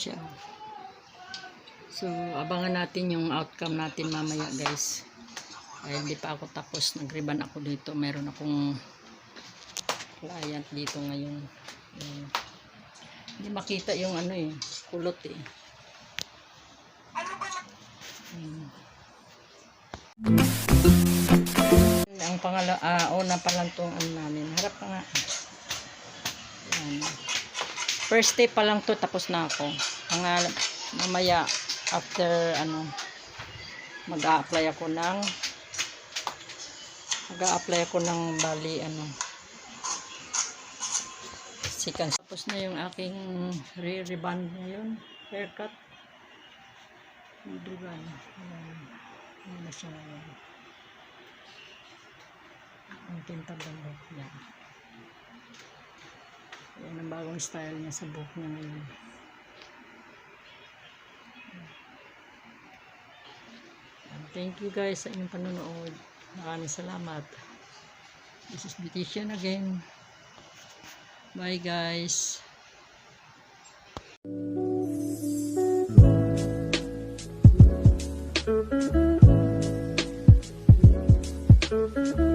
siya. So, abangan natin yung outcome natin mamaya, guys. Ay, hindi pa ako tapos. Nag-ribbon ako dito. Meron akong client dito ngayon. Hindi makita yung ano eh, kulot eh. Ang una pa lang itong ano namin. Harap ka nga. Yan. First day pa lang to, tapos na ako. Mamaya, after ano, mag-a-apply ako ng bali ano, second. Tapos na yung aking re-reband ngayon, haircut. Ribbon. Ayan na siya. Ang tinta banda. Yan. Yan ang bagong style niya sa buhok niya ngayon. Thank you guys sa inyong panonood. Maraming salamat. This is Beautician again. Bye guys. Thank you.